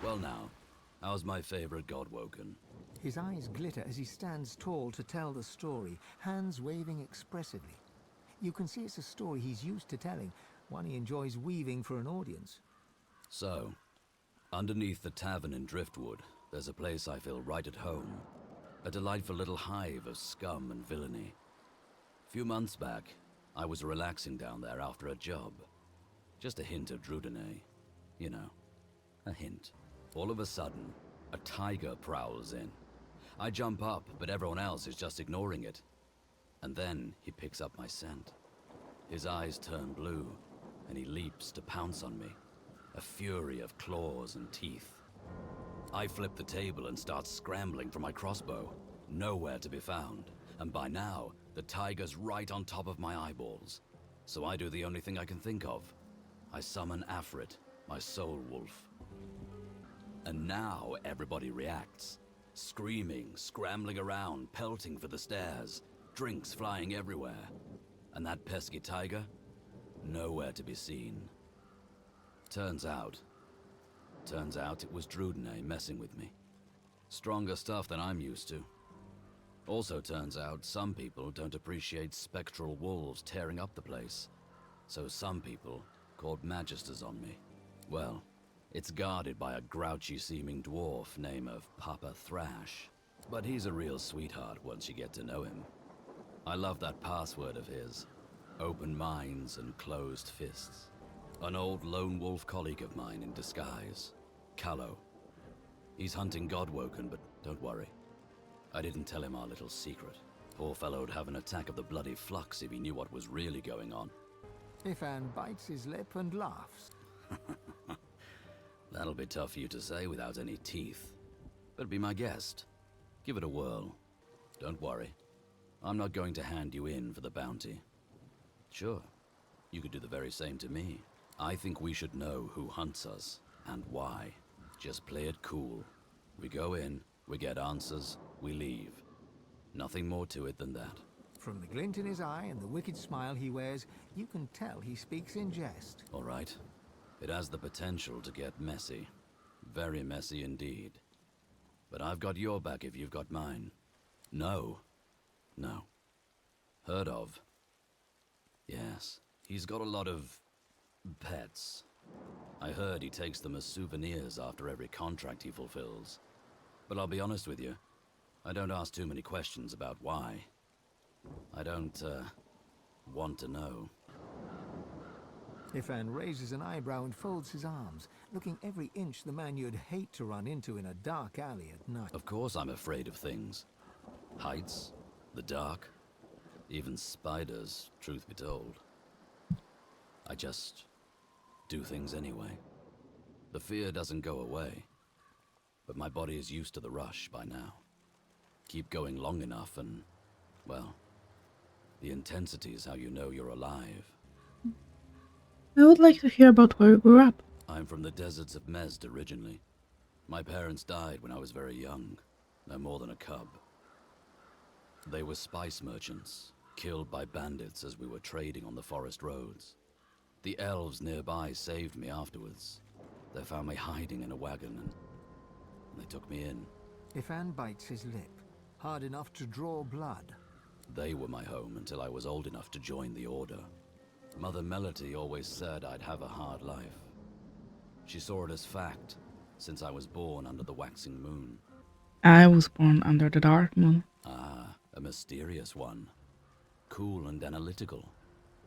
Well now, how's my favorite god woken? His eyes glitter as he stands tall to tell the story, hands waving expressively. You can see it's a story he's used to telling, one he enjoys weaving for an audience. So, underneath the tavern in Driftwood, there's a place I feel right at home. A delightful little hive of scum and villainy. A few months back, I was relaxing down there after a job. Just a hint of Drudene. You know, a hint. All of a sudden, a tiger prowls in. I jump up, but everyone else is just ignoring it. And then he picks up my scent. His eyes turn blue, and he leaps to pounce on me. A fury of claws and teeth. I flip the table and start scrambling for my crossbow. Nowhere to be found. And by now, the tiger's right on top of my eyeballs. So I do the only thing I can think of. I summon Afrit, my soul wolf. And now everybody reacts. Screaming, scrambling around, pelting for the stairs. Drinks flying everywhere. And that pesky tiger? Nowhere to be seen. Turns out it was Drudene messing with me. Stronger stuff than I'm used to. Also turns out some people don't appreciate spectral wolves tearing up the place. So some people called magisters on me. Well, it's guarded by a grouchy-seeming dwarf named of Papa Thrash. But he's a real sweetheart once you get to know him. I love that password of his. Open minds and closed fists. An old lone wolf colleague of mine in disguise. Callow. He's hunting Godwoken, but don't worry. I didn't tell him our little secret. Poor fellow'd have an attack of the bloody flux if he knew what was really going on. Ifan bites his lip and laughs. That'll be tough for you to say without any teeth. But be my guest. Give it a whirl. Don't worry. I'm not going to hand you in for the bounty. Sure, you could do the very same to me. I think we should know who hunts us, and why. Just play it cool. We go in, we get answers, we leave. Nothing more to it than that. From the glint in his eye and the wicked smile he wears, you can tell he speaks in jest. All right. It has the potential to get messy. Very messy indeed. But I've got your back if you've got mine. No. No. Heard of? Yes. He's got a lot of pets. I heard he takes them as souvenirs after every contract he fulfills. But I'll be honest with you, I don't ask too many questions about why. I don't, want to know. Ifan raises an eyebrow and folds his arms, looking every inch the man you'd hate to run into in a dark alley at night. Of course I'm afraid of things. Heights, the dark, even spiders, truth be told. I just do things anyway. The fear doesn't go away, but my body is used to the rush by now. Keep going long enough and, well, the intensity is how you know you're alive. I would like to hear about where you grew up. I'm from the deserts of Mezd originally. My parents died when I was very young, no more than a cub. They were spice merchants, killed by bandits as we were trading on the forest roads. The elves nearby saved me afterwards. They found me hiding in a wagon and they took me in. Ifan bites his lip, hard enough to draw blood. They were my home until I was old enough to join the Order. Mother Melody always said I'd have a hard life. She saw it as fact, since I was born under the waxing moon. I was born under the dark moon. Ah, a mysterious one. Cool and analytical.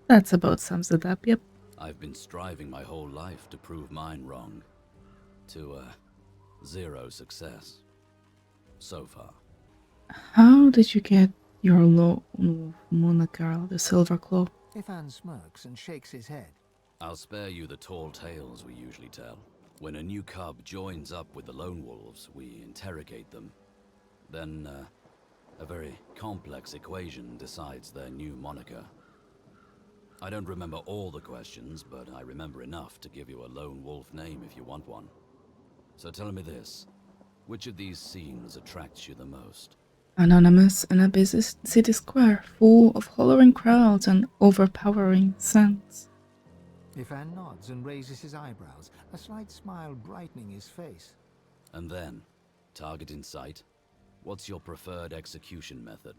That's about sums it up, yep. I've been striving my whole life to prove mine wrong. To, zero success. So far. How did you get your lone wolf moniker, the Silver Claw? Ifan smirks and shakes his head. I'll spare you the tall tales we usually tell. When a new cub joins up with the lone wolves, we interrogate them. Then, a very complex equation decides their new moniker. I don't remember all the questions, but I remember enough to give you a lone wolf name if you want one. So tell me this, which of these scenes attracts you the most? Anonymous in a busy city square, full of hollering crowds and overpowering scents. Ifan nods and raises his eyebrows, a slight smile brightening his face. And then, target in sight. What's your preferred execution method?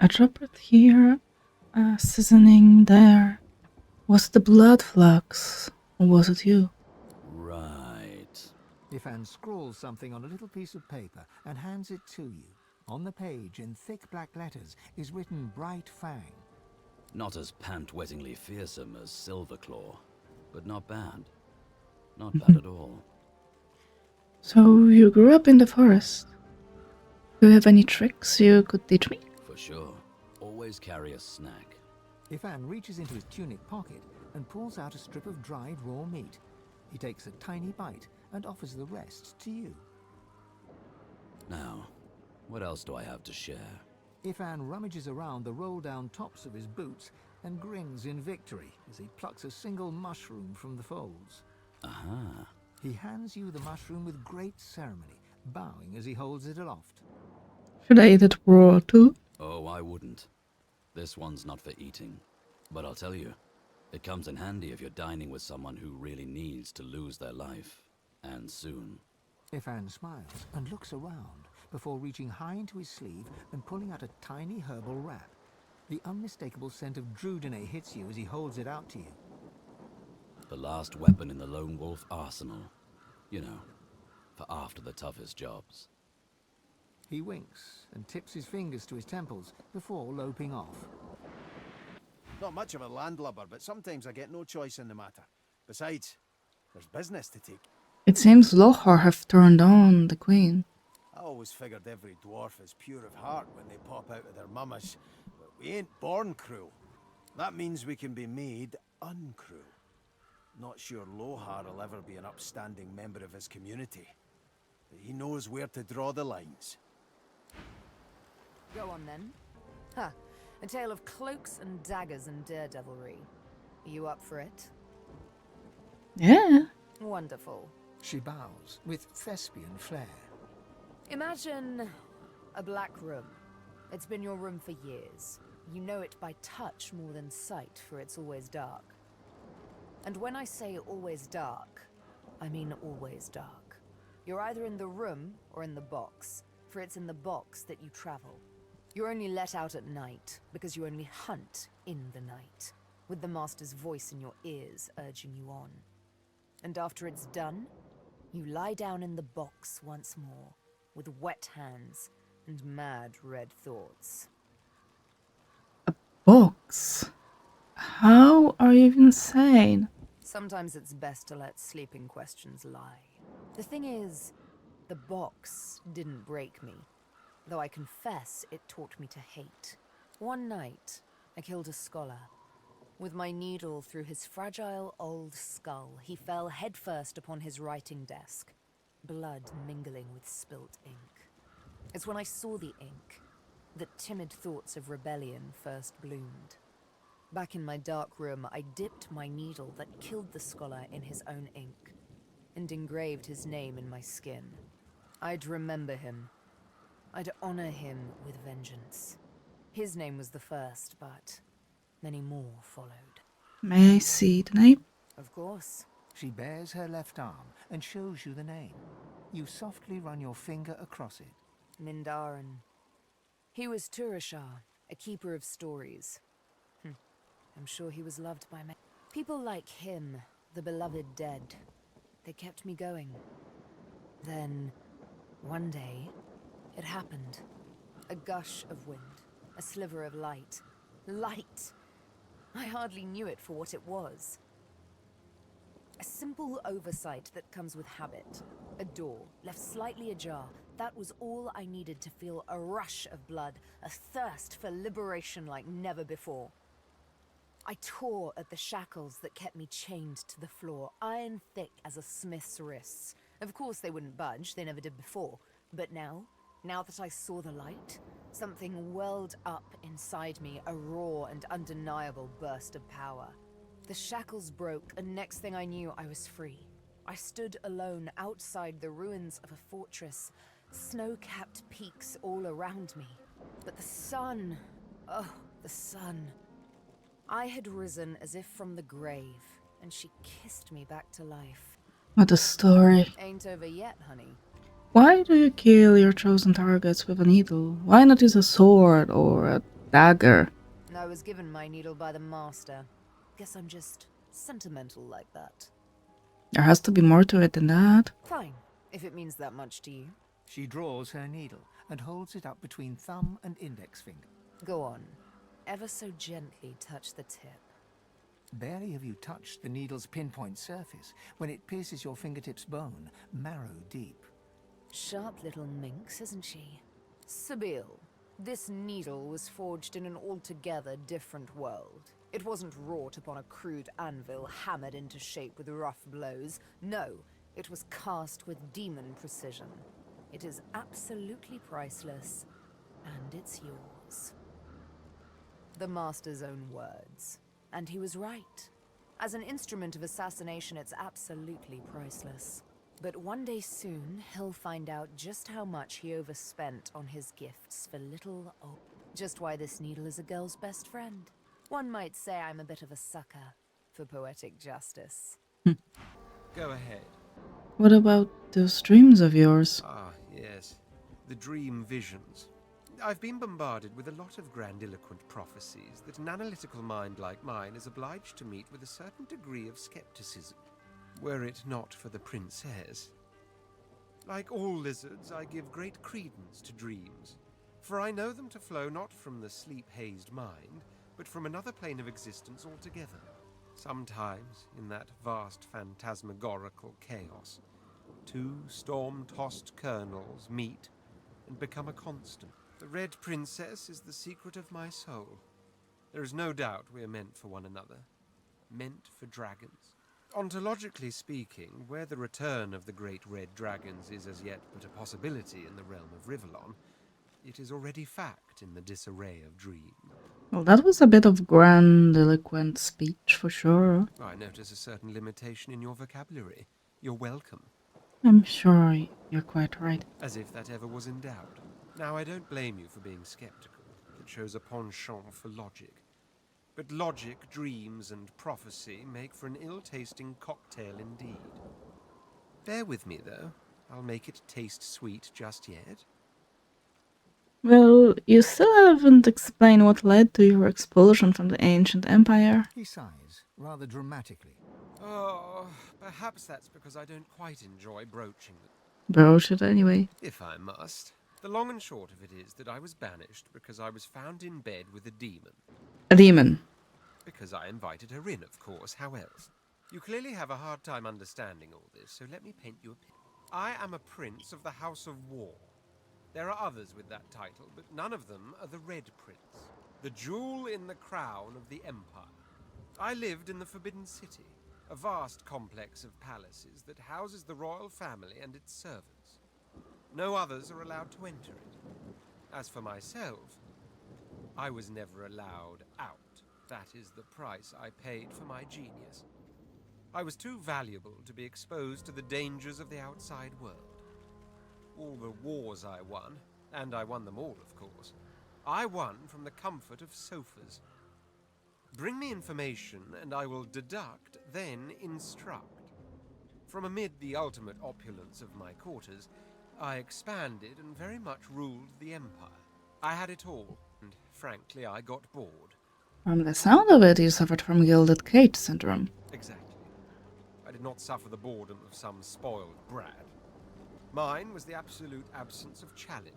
A drop it here, a seasoning there. Was the blood flux, or was it you? Right. Ifan scrawls something on a little piece of paper and hands it to you. On the page, in thick black letters, is written Bright Fang. Not as pant-wettingly fearsome as Silverclaw, but not bad. Not bad at all. So you grew up in the forest. Do you have any tricks you could teach me? For sure. Always carry a snack. Ifan reaches into his tunic pocket and pulls out a strip of dried raw meat. He takes a tiny bite and offers the rest to you. Now, what else do I have to share? Ifan rummages around the roll-down tops of his boots and grins in victory as he plucks a single mushroom from the folds. Aha. He hands you the mushroom with great ceremony, bowing as he holds it aloft. Should I eat it raw too? Oh, I wouldn't. This one's not for eating. But I'll tell you, it comes in handy if you're dining with someone who really needs to lose their life. And soon. Ifan smiles and looks around before reaching high into his sleeve and pulling out a tiny herbal wrap. The unmistakable scent of Drudene hits you as he holds it out to you. The last weapon in the lone wolf arsenal. You know, for after the toughest jobs. He winks and tips his fingers to his temples before loping off. Not much of a landlubber, but sometimes I get no choice in the matter. Besides, there's business to take. It seems Lohar have turned on the queen. I always figured every dwarf is pure of heart when they pop out of their mummas, but we ain't born cruel. That means we can be made uncruel. Not sure Lohar will ever be an upstanding member of his community, but he knows where to draw the lines. Go on then. A tale of cloaks and daggers and daredevilry. You up for it? Yeah. Wonderful. She bows with thespian flair. Imagine a black room. It's been your room for years. You know it by touch more than sight, for it's always dark. And when I say always dark, I mean always dark. You're either in the room or in the box, for it's in the box that you travel. You're only let out at night, because you only hunt in the night, with the master's voice in your ears urging you on. And after it's done, you lie down in the box once more, with wet hands and mad red thoughts. Box? How are you even sane? Sometimes it's best to let sleeping questions lie. The thing is, the box didn't break me, though I confess it taught me to hate. One night, I killed a scholar. With my needle through his fragile old skull, he fell headfirst upon his writing desk, blood mingling with spilt ink. It's when I saw the ink that timid thoughts of rebellion first bloomed. Back in my dark room, I dipped my needle that killed the scholar in his own ink, and engraved his name in my skin. I'd remember him. I'd honor him with vengeance. His name was the first, but many more followed. May I see the name? Of course. She bares her left arm and shows you the name. You softly run your finger across it. Mindarin. He was Turashar, a keeper of stories. I'm sure he was loved by many. People like him, the beloved dead, they kept me going. Then, one day, it happened. A gush of wind, a sliver of light. Light! I hardly knew it for what it was. A simple oversight that comes with habit. A door, left slightly ajar. That was all I needed to feel a rush of blood, a thirst for liberation like never before. I tore at the shackles that kept me chained to the floor, iron thick as a smith's wrists. Of course they wouldn't budge, they never did before. But now that I saw the light, something welled up inside me, a raw and undeniable burst of power. The shackles broke, and next thing I knew, I was free. I stood alone outside the ruins of a fortress, snow-capped peaks all around me. But the sun, oh, the sun. I had risen as if from the grave, and she kissed me back to life. What a story. Ain't over yet, honey. Why do you kill your chosen targets with a needle? Why not use a sword or a dagger? I was given my needle by the master. Guess I'm just sentimental like that. There has to be more to it than that. Fine, if it means that much to you. She draws her needle and holds it up between thumb and index finger. Go on. Ever so gently touch the tip. Barely have you touched the needle's pinpoint surface when it pierces your fingertips' bone, marrow deep. Sharp little minx, isn't she? Sabil, this needle was forged in an altogether different world. It wasn't wrought upon a crude anvil hammered into shape with rough blows. No, it was cast with demon precision. It is absolutely priceless, and it's yours. The master's own words. And he was right. As an instrument of assassination, it's absolutely priceless. But one day soon, he'll find out just how much he overspent on his gifts for little old. Just why this needle is a girl's best friend. One might say I'm a bit of a sucker for poetic justice. Go ahead. What about those dreams of yours? Ah, yes. The dream visions. I've been bombarded with a lot of grandiloquent prophecies that an analytical mind like mine is obliged to meet with a certain degree of skepticism, were it not for the princess. Like all lizards, I give great credence to dreams, for I know them to flow not from the sleep-hazed mind, but from another plane of existence altogether. Sometimes, in that vast phantasmagorical chaos, two storm-tossed kernels meet and become a constant. The Red Princess is the secret of my soul. There is no doubt we are meant for one another. Meant for dragons. Ontologically speaking, where the return of the great red dragons is as yet but a possibility in the realm of Rivellon, it is already fact in the disarray of dreams. Well, that was a bit of grandiloquent speech for sure. I notice a certain limitation in your vocabulary. You're welcome. I'm sure you're quite right. As if that ever was in doubt. Now, I don't blame you for being skeptical. It shows a penchant for logic. But logic, dreams, and prophecy make for an ill-tasting cocktail indeed. Bear with me, though. I'll make it taste sweet just yet. Well, you still haven't explained what led to your expulsion from the ancient empire. He sighs, rather dramatically. Oh, perhaps that's because I don't quite enjoy broaching them. Broach it anyway. If I must. The long and short of it is that I was banished because I was found in bed with a demon. A demon. Because I invited her in, of course. How else? You clearly have a hard time understanding all this, so let me paint you a picture. I am a prince of the House of War. There are others with that title, but none of them are the Red Prince, the jewel in the crown of the Empire. I lived in the Forbidden City, a vast complex of palaces that houses the royal family and its servants. No others are allowed to enter it. As for myself, I was never allowed out. That is the price I paid for my genius. I was too valuable to be exposed to the dangers of the outside world. All the wars I won, and I won them all, of course, I won from the comfort of sofas. Bring me information, and I will deduct, then instruct. From amid the ultimate opulence of my quarters, I expanded and very much ruled the Empire. I had it all, and frankly, I got bored. From the sound of it, you suffered from Gilded Cage syndrome. Exactly. I did not suffer the boredom of some spoiled brat. Mine was the absolute absence of challenge,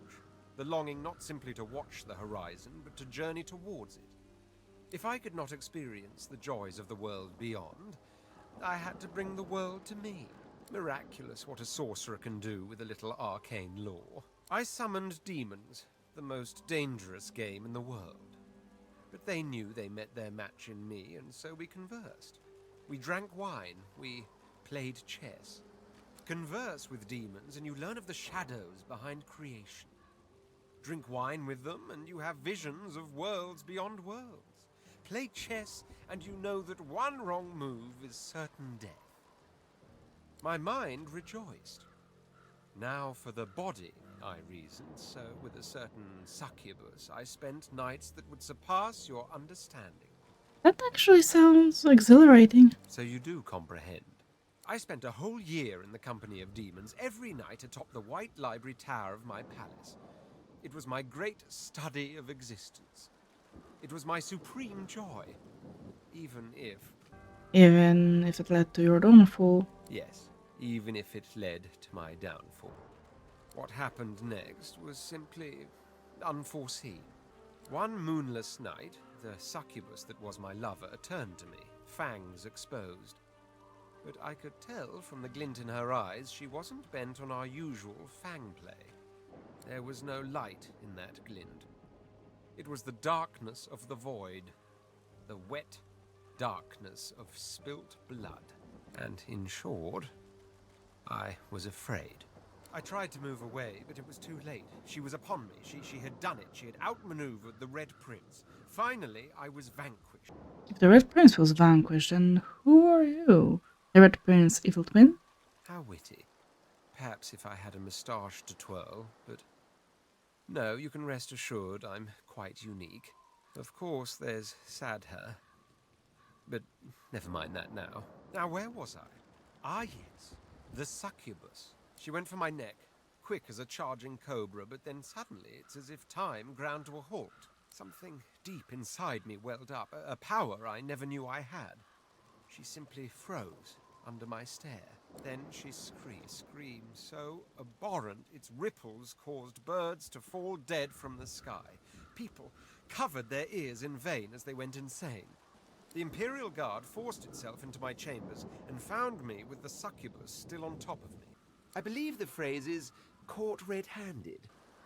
the longing not simply to watch the horizon, but to journey towards it. If I could not experience the joys of the world beyond, I had to bring the world to me. Miraculous what a sorcerer can do with a little arcane lore. I summoned demons, the most dangerous game in the world. But they knew they met their match in me, and so we conversed. We drank wine, we played chess. Converse with demons, and you learn of the shadows behind creation. Drink wine with them, and you have visions of worlds beyond worlds. Play chess, and you know that one wrong move is certain death. My mind rejoiced. Now for the body, I reasoned, so with a certain succubus, I spent nights that would surpass your understanding. That actually sounds exhilarating. So you do comprehend. I spent a whole year in the company of demons, every night atop the white library tower of my palace. It was my great study of existence. It was my supreme joy. Even if it led to your downfall. Yes, even if it led to my downfall. What happened next was simply unforeseen. One moonless night, the succubus that was my lover turned to me, fangs exposed. But I could tell from the glint in her eyes she wasn't bent on our usual fang play. There was no light in that glint. It was the darkness of the void, the wet darkness of spilt blood. And in short, I was afraid. I tried to move away, but it was too late. She was upon me. She had done it. She had outmaneuvered the Red Prince. Finally, I was vanquished. If the Red Prince was vanquished, then who are you? The Red Prince evil twin? How witty. Perhaps if I had a moustache to twirl, but... No, you can rest assured I'm quite unique. Of course, there's Sadher. But never mind that now. Now, where was I? Ah, yes. The succubus. She went for my neck, quick as a charging cobra, but then suddenly it's as if time ground to a halt. Something deep inside me welled up, a power I never knew I had. She simply froze under my stare. Then she screamed so abhorrent its ripples caused birds to fall dead from the sky. People covered their ears in vain as they went insane. The Imperial Guard forced itself into my chambers and found me with the succubus still on top of me. I believe the phrase is caught red-handed.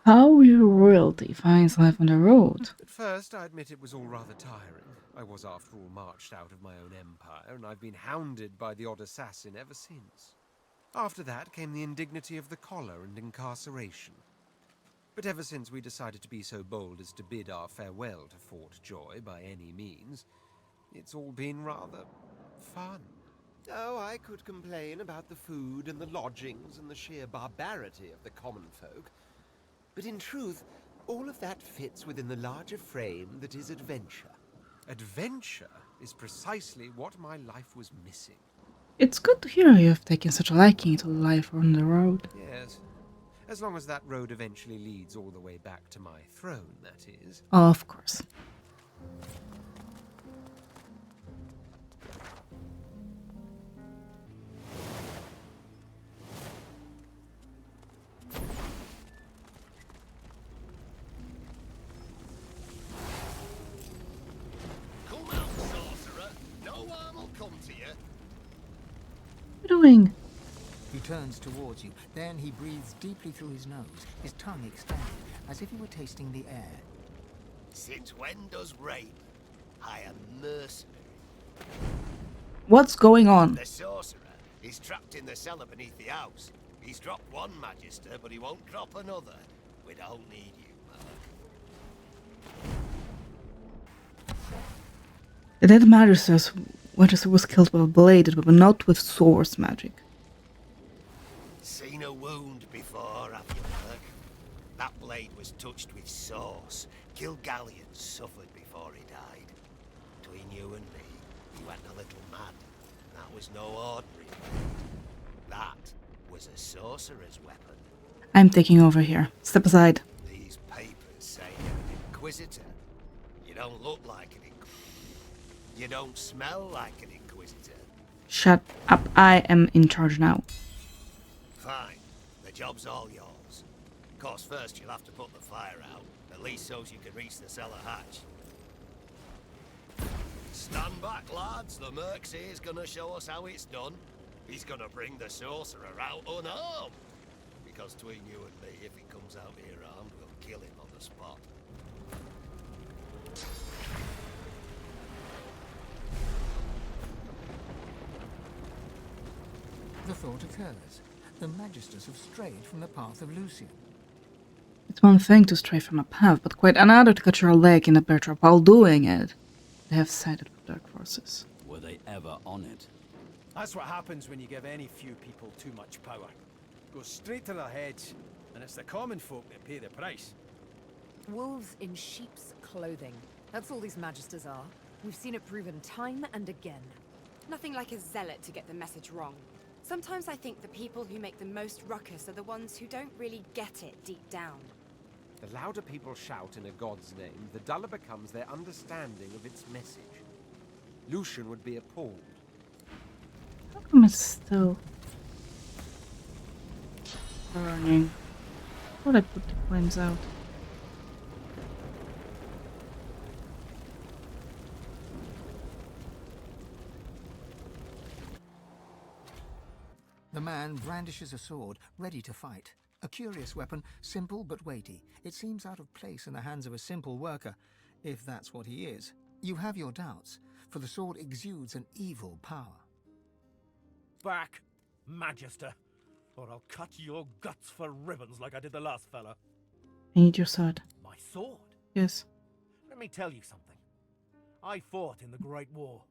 How your royalty finds life on the road. At first, I admit it was all rather tiring. I was, after all, marched out of my own empire, and I've been hounded by the odd assassin ever since. After that came the indignity of the collar and incarceration. But ever since we decided to be so bold as to bid our farewell to Fort Joy by any means, it's all been rather fun. Oh, I could complain about the food and the lodgings and the sheer barbarity of the common folk. But in truth, all of that fits within the larger frame that is adventure. Adventure is precisely what my life was missing. It's good to hear you have taken such a liking to life on the road. Yes. As long as that road eventually leads all the way back to my throne, that is. Of course. What are you doing? He turns towards you. Then he breathes deeply through his nose, his tongue extended, as if he were tasting the air. Since when does rape hire mercenary? What's going on? The sorcerer is trapped in the cellar beneath the house. He's dropped one magister, but he won't drop another. We don't need you, Merc. The dead magister was killed with a bladed weapon, not with source magic. Seen a wound before, have you, Merc? That blade was touched with sauce. Gilgallion suffered before he died. Between you and me, he went a little mad. That was no ordinary blade. That was a sorcerer's weapon. I'm taking over here. Step aside. These papers say you're an inquisitor. You don't look like an inquisitor. You don't smell like an inquisitor. Shut up. I am in charge now. Fine. The job's all yours. Of course, first you'll have to put the fire out. At least so you can reach the cellar hatch. Stand back, lads. The Merc's here's gonna show us how it's done. He's gonna bring the sorcerer out unarmed. Because between you and me, if he comes out here armed, we'll kill him on the spot. The thought occurs. The Magisters have strayed from the path of Lucian. It's one thing to stray from a path, but quite another to cut your leg in a bear trap while doing it. They have sided with dark forces. Were they ever on it? That's what happens when you give any few people too much power. Goes straight to their heads, and it's the common folk that pay the price. Wolves in sheep's clothing. That's all these magisters are. We've seen it proven time and again. Nothing like a zealot to get the message wrong. Sometimes I think the people who make the most ruckus are the ones who don't really get it deep down. The louder people shout in a god's name, the duller becomes their understanding of its message. Lucian would be appalled. How come it's still burning? Thought I put the flames out. The man brandishes a sword, ready to fight. A curious weapon, simple but weighty. It seems out of place in the hands of a simple worker, if that's what he is. You have your doubts, for the sword exudes an evil power. Back, Magister, or I'll cut your guts for ribbons like I did the last fella. I need your sword. My sword? Yes. Let me tell you something. I fought in the Great War.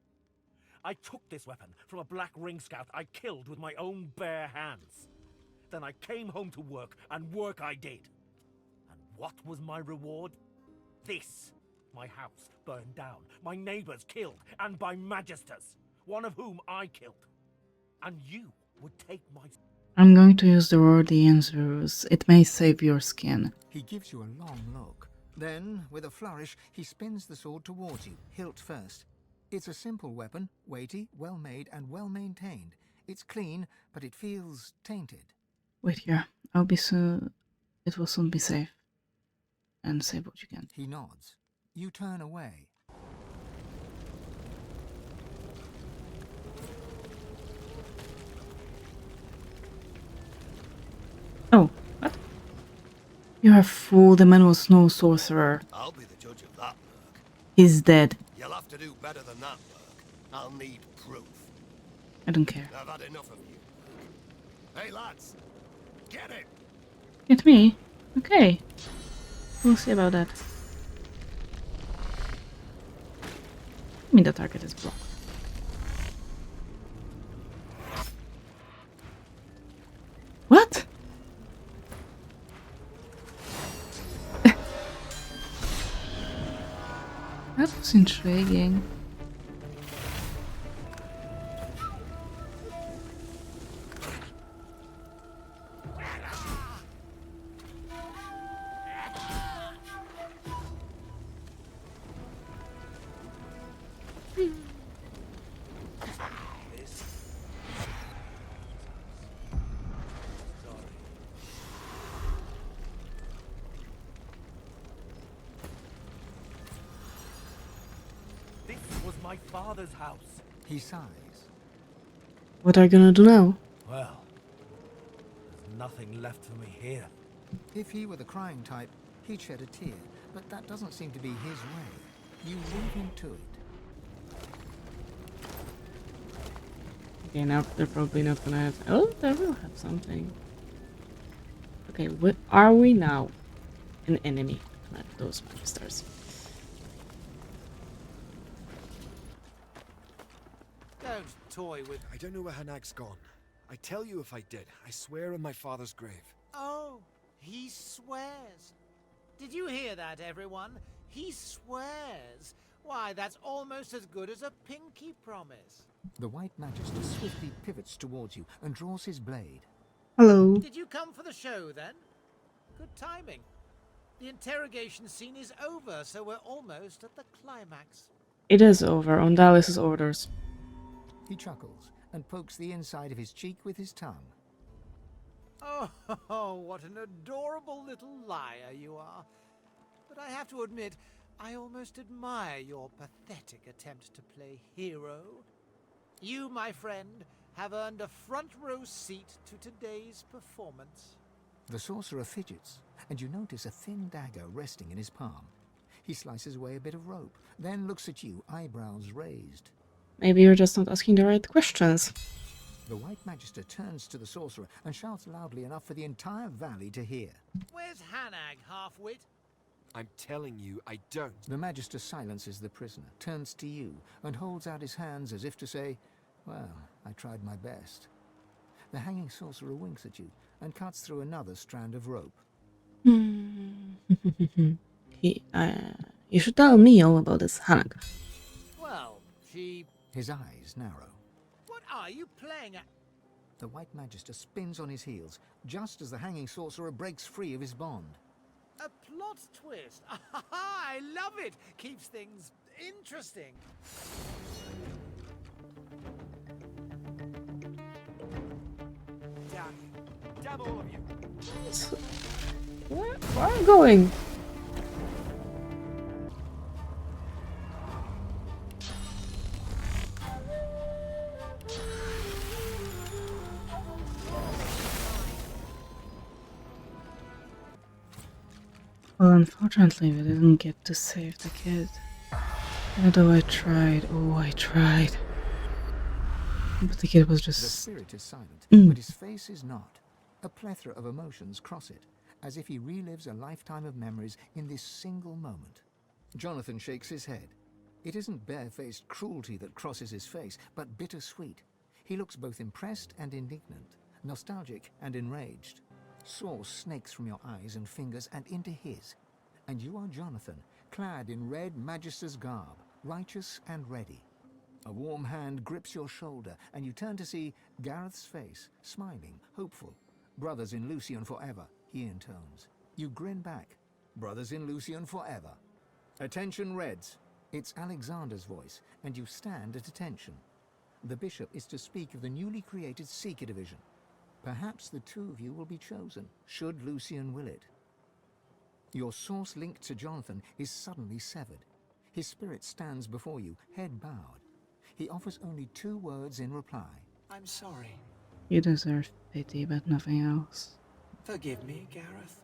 I took this weapon from a Black Ring scout I killed with my own bare hands. Then I came home to work, and work I did. And what was my reward? This. My house burned down, my neighbors killed, and by Magisters, one of whom I killed. And you would take my... I'm going to use the word the answers. It may save your skin. He gives you a long look. Then, with a flourish, he spins the sword towards you, hilt first. It's a simple weapon, weighty, well-made, and well-maintained. It's clean, but it feels tainted. Wait here. I'll be soon. It will soon be safe. And save what you can. He nods. You turn away. Oh, what? You are a fool. The man was no sorcerer. I'll be the judge of that, Merc. He's dead. You'll have to do better than that, Merc. I'll need proof. I don't care. I've had enough of you, Merc. Hey, lads! Get it! Get me? Okay. We'll see about that. I mean, the target is blocked. What? That was intriguing. This was my father's house. He sighs. What are you gonna do now? Well, there's nothing left for me here. If he were the crying type, he'd shed a tear, but that doesn't seem to be his way. You leave him to it. Okay, now they're probably not gonna have... Oh, they will have something. Okay, what are we now? An enemy. Not those monsters. Don't toy with... I don't know where Hanag's gone. I tell you if I did. I swear on my father's grave. Oh, he swears. Did you hear that, everyone? He swears. Why, that's almost as good as a pinky promise. The White Magister swiftly pivots towards you and draws his blade. Hello. Did you come for the show, then? Good timing. The interrogation scene is over, so we're almost at the climax. It is over on Dallas's orders. He chuckles and pokes the inside of his cheek with his tongue. Oh, what an adorable little liar you are. But I have to admit, I almost admire your pathetic attempt to play hero. You, my friend, have earned a front row seat to today's performance. The sorcerer fidgets, and you notice a thin dagger resting in his palm. He slices away a bit of rope, then looks at you, eyebrows raised. Maybe you're just not asking the right questions. The White Magister turns to the sorcerer and shouts loudly enough for the entire valley to hear. Where's Hanag, half-wit? I'm telling you, I don't. The Magister silences the prisoner, turns to you, and holds out his hands as if to say, well, I tried my best. The hanging sorcerer winks at you and cuts through another strand of rope. You should tell me all about this, Hanag. Well, she... His eyes narrow. What are you playing at? The White Magister spins on his heels, just as the Hanging Sorcerer breaks free of his bond. A plot twist! I love it! Keeps things interesting. Damn you. Damn all of you. Where are you going? Well, unfortunately, we didn't get to save the kid. Although I tried. Oh, I tried. But the kid was The just... spirit is silent, Mm. but his face is not. A plethora of emotions cross it, as if he relives a lifetime of memories in this single moment. Jonathan shakes his head. It isn't barefaced cruelty that crosses his face, but bittersweet. He looks both impressed and indignant, nostalgic and enraged. Sauce snakes from your eyes and fingers and into his. And you are Jonathan, clad in red Magister's garb, righteous and ready. A warm hand grips your shoulder, and you turn to see Gareth's face, smiling, hopeful. Brothers in Lucian forever, he intones. You grin back. Brothers in Lucian forever. Attention, Reds. It's Alexander's voice, and you stand at attention. The bishop is to speak of the newly created Seeker Division. Perhaps the two of you will be chosen, should Lucian will it. Your source linked to Jonathan is suddenly severed. His spirit stands before you, head bowed. He offers only 2 words in reply. I'm sorry. You deserve pity, but nothing else. Forgive me, Gareth.